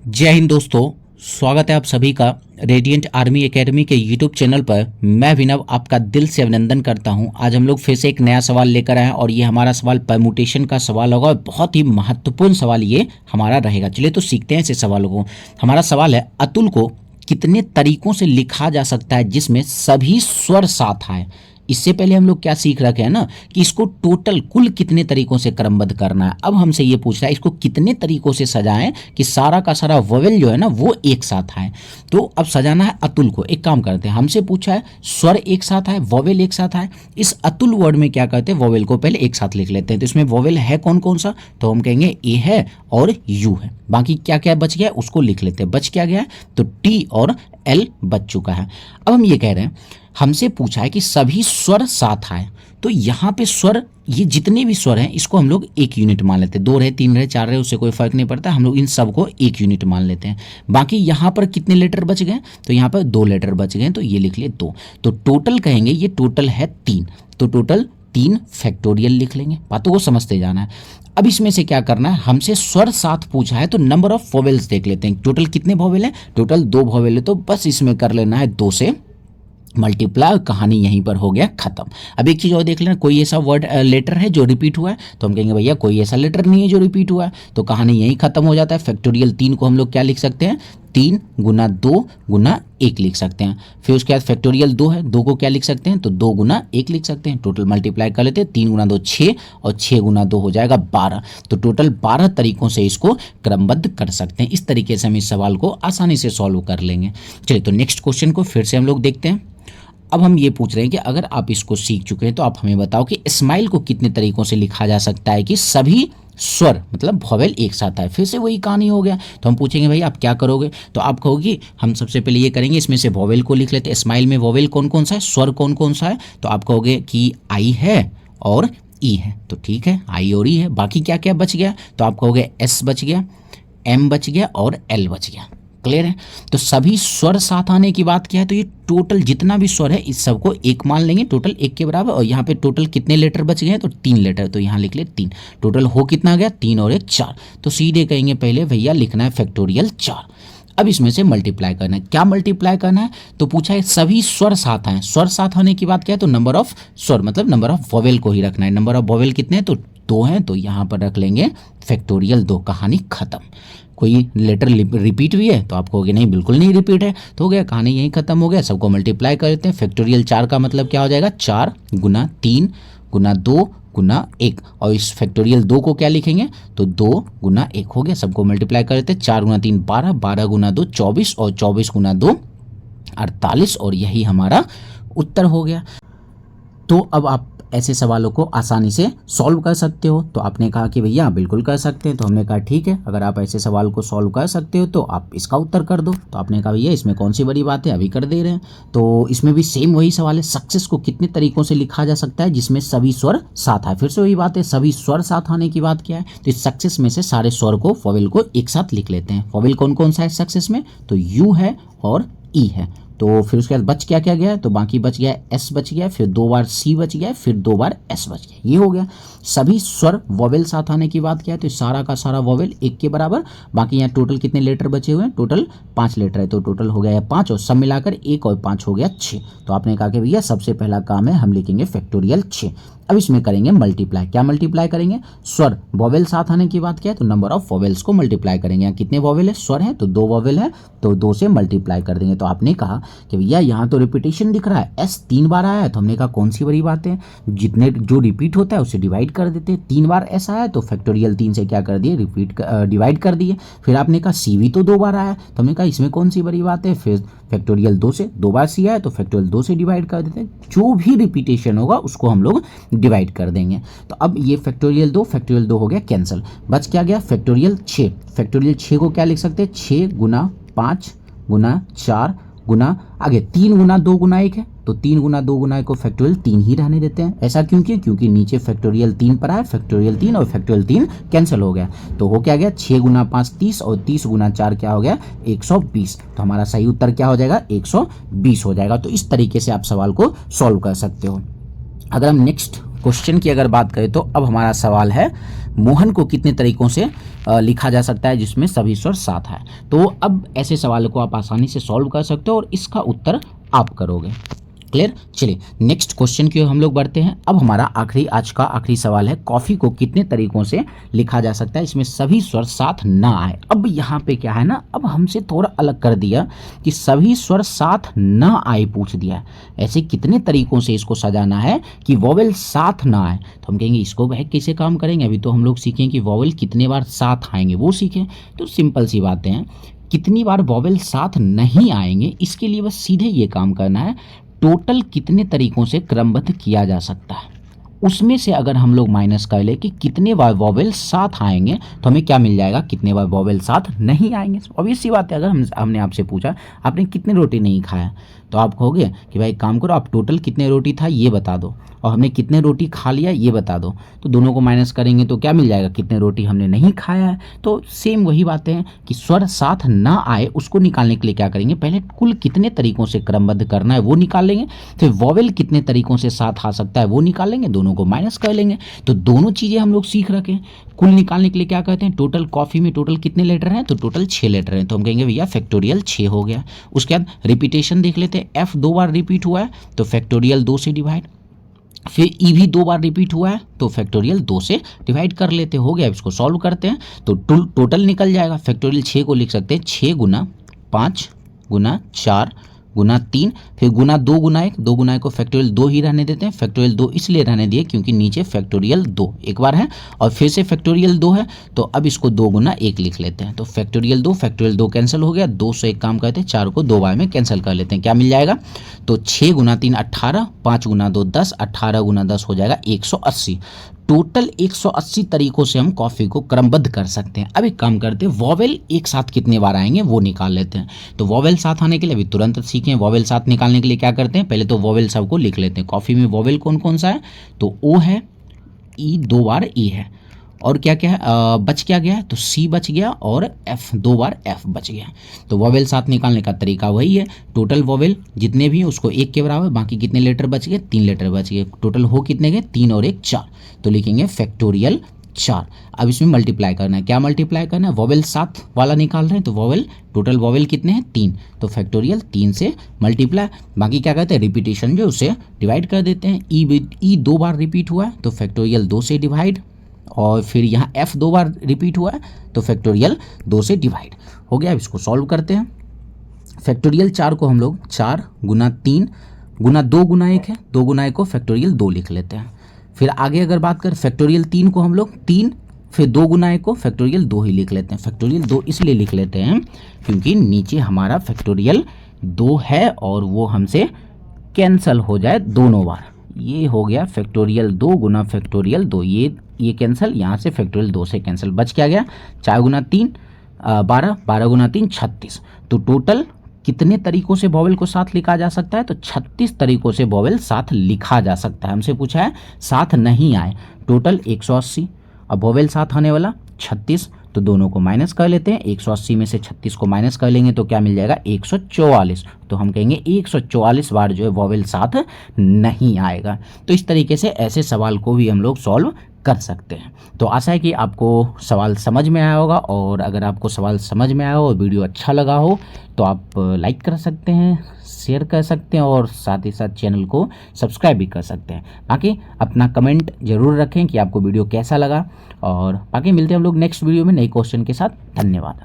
जय हिंद दोस्तों, स्वागत है आप सभी का रेडिएंट आर्मी एकेडमी के यूट्यूब चैनल पर। मैं विनव आपका दिल से अभिनंदन करता हूं। आज हम लोग फिर से एक नया सवाल लेकर आए हैं और ये हमारा सवाल परम्यूटेशन का सवाल होगा और बहुत ही महत्वपूर्ण सवाल ये हमारा रहेगा। चलिए तो सीखते हैं ऐसे सवालों को। हमारा सवाल है, अतुल को कितने तरीकों से लिखा जा सकता है जिसमें सभी स्वर साथ आए। इससे पहले हम लोग क्या सीख रखे हैं ना कि इसको टोटल कुल कितने तरीकों से क्रमबद्ध करना है। अब हमसे ये पूछ रहा है इसको कितने तरीकों से सजाएं कि सारा का सारा वोवेल जो है ना वो एक साथ आए। तो अब सजाना है अतुल को। एक काम करते हैं, हमसे पूछा है स्वर एक साथ आए, वोवेल एक साथ आए। इस अतुल वर्ड में क्या करते हैं, वोवेल को पहले एक साथ लिख लेते हैं। तो इसमें वोवेल है कौन कौन सा, तो हम कहेंगे ए है और यू है। बाकी क्या क्या बच गया उसको लिख लेते हैं। बच क्या गया है, तो टी और एल बच चुका है। अब हम ये कह रहे हैं, हमसे पूछा है कि सभी स्वर साथ आए। तो यहाँ पे स्वर, ये जितने भी स्वर हैं इसको हम लोग एक यूनिट मान लेते हैं। 2 रहे, 3 रहे, 4 रहे, उससे कोई फर्क नहीं पड़ता, हम लोग इन सब को एक यूनिट मान लेते हैं। बाकी यहाँ पर कितने लेटर बच गए, तो यहाँ पर 2 लेटर बच गए, तो ये लिख लिए 2। तो टोटल कहेंगे ये टोटल है 3, तो टोटल 3 फैक्टोरियल लिख लेंगे। बातों को समझते जाना है। अब इसमें से क्या करना है, हमसे स्वर साथ पूछा है तो नंबर ऑफ वोवेल्स देख लेते हैं। टोटल कितने वोवेल हैं, टोटल 2 वोवेल है, तो बस इसमें कर लेना है 2 से मल्टीप्लाई। कहानी यहीं पर हो गया खत्म। अब एक चीज़ और देख लेना, कोई ऐसा वर्ड लेटर है जो रिपीट हुआ है, तो हम कहेंगे भैया कोई ऐसा लेटर नहीं है जो रिपीट हुआ है, तो कहानी यहीं खत्म हो जाता है। फैक्टोरियल 3 को हम लोग क्या लिख सकते हैं, 3 गुना 2 गुना 1 लिख सकते हैं। फिर उसके बाद फैक्टोरियल 2 है, 2 को क्या लिख सकते हैं, तो 2 गुना 1 लिख सकते हैं। टोटल मल्टीप्लाई कर लेते हैं, 3 गुना 2 6 और 6 गुना 2 हो जाएगा 12। तो टोटल 12 तरीकों से इसको क्रमबद्ध कर सकते हैं। इस तरीके से हम इस सवाल को आसानी से सॉल्व कर लेंगे। चलिए तो नेक्स्ट क्वेश्चन को फिर से हम लोग देखते हैं। अब हम ये पूछ रहे हैं कि अगर आप इसको सीख चुके हैं तो आप हमें बताओ कि स्माइल को कितने तरीकों से लिखा जा सकता है कि सभी स्वर मतलब वोवेल एक साथ आए। फिर से वही कहानी हो गया। तो हम पूछेंगे भाई आप क्या करोगे, तो आप कहोगे हम सबसे पहले ये करेंगे, इसमें से वोवेल को लिख लेते हैं। स्माइल में वोवेल कौन कौन सा है, स्वर कौन कौन सा है, तो आप कहोगे कि आई है और ई है। तो ठीक है, आई और ई है। बाकी क्या क्या बच गया, तो आप कहोगे एस बच गया, एम बच गया और एल बच गया। क्लियर है। तो सभी स्वर साथ आने की बात क्या है, तो ये टोटल जितना भी स्वर है इस सबको एक मान लेंगे, टोटल 1 के बराबर। और यहाँ पे टोटल कितने लेटर बच गए हैं, तो 3 लेटर, तो यहाँ लिख ले 3। टोटल हो कितना गया, 3 और 1 4। तो सीधे कहेंगे पहले भैया लिखना है फैक्टोरियल 4। अब इसमें से मल्टीप्लाई करना है। क्या मल्टीप्लाई करना है, तो पूछा है सभी स्वर साथ आए। स्वर साथ आने की बात क्या है, तो नंबर ऑफ स्वर मतलब नंबर ऑफ वोवेल को ही रखना है। नंबर ऑफ वोवेल कितने हैं, तो 2 हैं, तो यहाँ पर रख लेंगे फैक्टोरियल 2। कहानी खत्म। कोई लेटर रिपीट भी है तो आप कहोगे नहीं बिल्कुल नहीं रिपीट है, तो हो गया, कहानी यहीं खत्म हो गया। सबको मल्टीप्लाई कर देते हैं। फैक्टोरियल 4 का मतलब क्या हो जाएगा, 4 गुना 3 गुना 2 गुना 1। और इस फैक्टोरियल 2 को क्या लिखेंगे, तो 2 गुना 1 हो गया। सबको मल्टीप्लाई कर देते हैं। 4 गुना 3 12, 12 गुना 2 24 और 24 गुना 2 48 और यही हमारा उत्तर हो गया। तो अब आप ऐसे सवालों को आसानी से सॉल्व कर सकते हो। तो आपने कहा कि भैया बिल्कुल कर सकते हैं, तो हमने कहा ठीक है, अगर आप ऐसे सवाल को सॉल्व कर सकते हो तो आप इसका उत्तर कर दो। तो आपने कहा भैया इसमें कौन सी बड़ी बात है, अभी कर दे रहे हैं। तो इसमें भी सेम वही सवाल है, सक्सेस को कितने तरीकों से लिखा जा सकता है जिसमें सभी स्वर साथ आए। फिर से वही बात है, सभी स्वर साथ आने की बात क्या है, तो इस सक्सेस में से सारे स्वर को वोवेल को एक साथ लिख लेते हैं। वोवेल कौन कौन सा है सक्सेस में, तो यू है और ई है। तो फिर उसके बाद बच क्या क्या गया, तो बाकी बच गया एस बच गया, फिर 2 बार सी बच गया, फिर 2 बार एस बच गया। ये हो गया। सभी स्वर वोवेल साथ आने की बात क्या है, तो सारा का सारा वोवेल 1 के बराबर। बाकी यहाँ टोटल कितने लेटर बचे हुए हैं, टोटल 5 लेटर है, तो टोटल हो गया 5 और सब मिलाकर 1 और 5 हो गया 6। तो आपने कहा कि भैया सबसे पहला काम है हम लिखेंगे फैक्टोरियल 6। अब इसमें करेंगे मल्टीप्लाई। क्या मल्टीप्लाई करेंगे, स्वर वोवेल साथ आने की बात क्या है, तो नंबर ऑफ वोवेल्स को मल्टीप्लाई करेंगे। यहाँ कितने वोवेल है, स्वर है तो 2 वोवेल है, तो 2 से मल्टीप्लाई कर देंगे। तो आपने कहा कि भैया यहाँ तो रिपीटेशन दिख रहा है, एस 3 बार आया है, तो हमने कहा कौन सी बड़ी बात है, जितने जो रिपीट होता है उसे डिवाइड कर देते हैं। 3 बार एस आया तो फैक्टोरियल 3 से क्या कर दिए, डिवाइड कर दिए। फिर आपने कहा सी भी तो 2 बार आया, तो हमने कहा इसमें कौन सी बड़ी बात है, फिर फैक्टोरियल 2 से 2 बार सी आया तो फैक्टोरियल 2 से डिवाइड कर देते हैं। जो भी रिपीटेशन होगा उसको हम लोग डिवाइड कर देंगे। तो अब ये फैक्टोरियल 2 हो गया कैंसिल। बच क्या गया, फैक्टोरियल 6। फैक्टोरियल 6 को क्या लिख सकते हैं, 6 गुना 5 गुना 4 गुना आगे 3 गुना 2 गुना 1 है, तो 3 गुना 2 गुना 1 को फैक्टोरियल 3 ही रहने देते हैं। ऐसा क्यों किया, क्योंकि नीचे फैक्टोरियल 3 पर आया, फैक्टोरियल 3 और फैक्टोरियल 3 कैंसिल हो गया। तो हो क्या गया, 6 गुना 5 30 और 30 गुना 4 क्या हो गया, 120। तो हमारा सही उत्तर क्या हो जाएगा, 120 हो जाएगा। तो इस तरीके से आप सवाल को सॉल्व कर सकते हो। अगर हम नेक्स्ट क्वेश्चन की अगर बात करें तो अब हमारा सवाल है मोहन को कितने तरीकों से लिखा जा सकता है जिसमें सभी स्वर साथ है। तो अब ऐसे सवाल को आप आसानी से सॉल्व कर सकते हो और इसका उत्तर आप करोगे। क्लियर। चलिए नेक्स्ट क्वेश्चन की ओर हम लोग बढ़ते हैं। अब हमारा आज का आखिरी सवाल है, कॉफ़ी को कितने तरीकों से लिखा जा सकता है इसमें सभी स्वर साथ ना आए। अब यहाँ पे क्या है ना, अब हमसे थोड़ा अलग कर दिया कि सभी स्वर साथ ना आए पूछ दिया। ऐसे कितने तरीकों से इसको सजाना है कि वोवेल साथ ना आए। तो हम कहेंगे इसको वह कैसे काम करेंगे। अभी तो हम लोग सीखें कि वोवेल कितने बार साथ आएंगे वो सीखें। तो सिंपल सी बातें हैं, कितनी बार वोवेल साथ नहीं आएंगे इसके लिए बस सीधे ये काम करना है, टोटल कितने तरीकों से क्रमबद्ध किया जा सकता है उसमें से अगर हम लोग माइनस कर ले कि कितने बार वोवेल साथ आएंगे तो हमें क्या मिल जाएगा, कितने बार वोवेल साथ नहीं आएंगे। ऑब्वियस सी बात है, अगर हमने आपसे पूछा आपने कितने रोटी नहीं खाया तो आप कहोगे कि भाई काम करो आप टोटल कितने रोटी था ये बता दो, और हमने कितने रोटी खा लिया ये बता दो। तो दोनों को माइनस करेंगे तो क्या मिल जाएगा, कितने रोटी हमने नहीं खाया है। तो सेम वही बातें हैं कि स्वर साथ ना आए उसको निकालने के लिए क्या करेंगे, पहले कुल कितने तरीकों से क्रमबद्ध करना है वो निकाल लेंगे, फिर वोवेल कितने तरीकों से साथ आ सकता है वो निकाल लेंगे, दोनों को माइनस कर लेंगे। तो दोनों चीज़ें हम लोग सीख रखे हैं। कुल निकालने के लिए क्या कहते हैं, टोटल कॉफ़ी में टोटल कितने लीटर हैं, तो टोटल 6 लीटर हैं। तो हम कहेंगे भैया फैक्टोरियल 6 हो गया। उसके बाद रिपीटेशन देख लेते हैं, एफ 2 बार रिपीट हुआ है तो फैक्टोरियल 2 से डिवाइड, फिर ई भी 2 बार रिपीट हुआ है तो फैक्टोरियल 2 से डिवाइड कर लेते, हो गया। इसको सॉल्व करते हैं तो टोटल निकल जाएगा। फैक्टोरियल 6 को लिख सकते हैं 6 गुना 5 गुना 4 गुना 3, फिर गुना 2 गुना 1, 2 गुना 1 को फैक्टोरियल 2 ही रहने देते हैं। फैक्टोरियल 2 इसलिए रहने दिए क्योंकि नीचे फैक्टोरियल 2 एक बार है और फिर से फैक्टोरियल 2 है, तो अब इसको 2 गुना 1 लिख लेते हैं। तो फैक्टोरियल 2 कैंसिल हो गया, 2 से एक काम करते हैं 4 को 2 बार में कैंसिल कर लेते हैं, क्या मिल जाएगा। तो 6 गुना 3 18, 5 गुना 2 10, 18 गुना 10 हो जाएगा 180। टोटल 180 तरीकों से हम कॉफ़ी को क्रमबद्ध कर सकते हैं। अब एक काम करते हैं, वोवेल एक साथ कितने बार आएंगे वो निकाल लेते हैं। तो वोवेल साथ आने के लिए अभी तुरंत सीखें, वोवेल साथ निकालने के लिए क्या करते हैं, पहले तो वोवेल सबको लिख लेते हैं। कॉफ़ी में वोवेल कौन कौन सा है, तो ओ है, ई 2 बार ई है, और क्या क्या है बच क्या गया है, तो सी बच गया और एफ 2 बार एफ बच गया। तो वोवेल साथ निकालने का तरीका वही है, टोटल वोवेल जितने भी उसको 1 के बराबर, बाकी कितने लेटर बच गए, 3 लेटर बच गए। टोटल हो कितने गए, 3 और 1 4, तो लिखेंगे फैक्टोरियल 4। अब इसमें मल्टीप्लाई करना है, क्या मल्टीप्लाई करना है, वोवेल साथ वाला निकाल रहे हैं तो वोवेल टोटल वोवेल कितने हैं 3, तो फैक्टोरियल 3 से मल्टीप्लाई, बाकी क्या कहते हैं रिपीटेशन जो उसे डिवाइड कर देते हैं। ई 2 बार रिपीट हुआ है तो फैक्टोरियल 2 से डिवाइड, और फिर यहाँ f 2 बार रिपीट हुआ है तो फैक्टोरियल 2 से डिवाइड हो गया। अब इसको सॉल्व करते हैं। फैक्टोरियल 4 को हम लोग 4 गुना 3 गुना 2 गुना 1 है, 2 गुना 1 को फैक्टोरियल 2 लिख लेते हैं। फिर आगे अगर बात करें फैक्टोरियल 3 को हम लोग 3, फिर 2 गुना 1 को फैक्टोरियल 2 ही लिख लेते हैं। फैक्टोरियल 2 इसलिए लिख लेते हैं क्योंकि नीचे हमारा फैक्टोरियल 2 है और वो हमसे कैंसल हो जाए दोनों बार। ये हो गया फैक्टोरियल 2 गुना फैक्टोरियल 2, ये कैंसिल, यहाँ से फैक्टोरियल 2 से कैंसिल, बच क्या गया 4 गुना 3 12, 12 गुना 3 36। तो टोटल कितने तरीकों से वोवेल को साथ लिखा जा सकता है, तो 36 तरीकों से वोवेल साथ लिखा जा सकता है। हमसे पूछा है साथ नहीं आए, टोटल 180, अब वोवेल साथ आने वाला 36, तो दोनों को माइनस कर लेते हैं। 180 में से 36 को माइनस कर लेंगे तो क्या मिल जाएगा 144। तो हम कहेंगे 144 बार जो है वोवेल साथ नहीं आएगा। तो इस तरीके से ऐसे सवाल को भी हम लोग सॉल्व कर सकते हैं। तो आशा है कि आपको सवाल समझ में आया होगा, और अगर आपको सवाल समझ में आया हो और वीडियो अच्छा लगा हो तो आप लाइक कर सकते हैं, शेयर कर सकते हैं और साथ ही साथ चैनल को सब्सक्राइब भी कर सकते हैं। बाकी अपना कमेंट जरूर रखें कि आपको वीडियो कैसा लगा, और बाकी मिलते हैं हम लोग नेक्स्ट वीडियो में नए क्वेश्चन के साथ। धन्यवाद।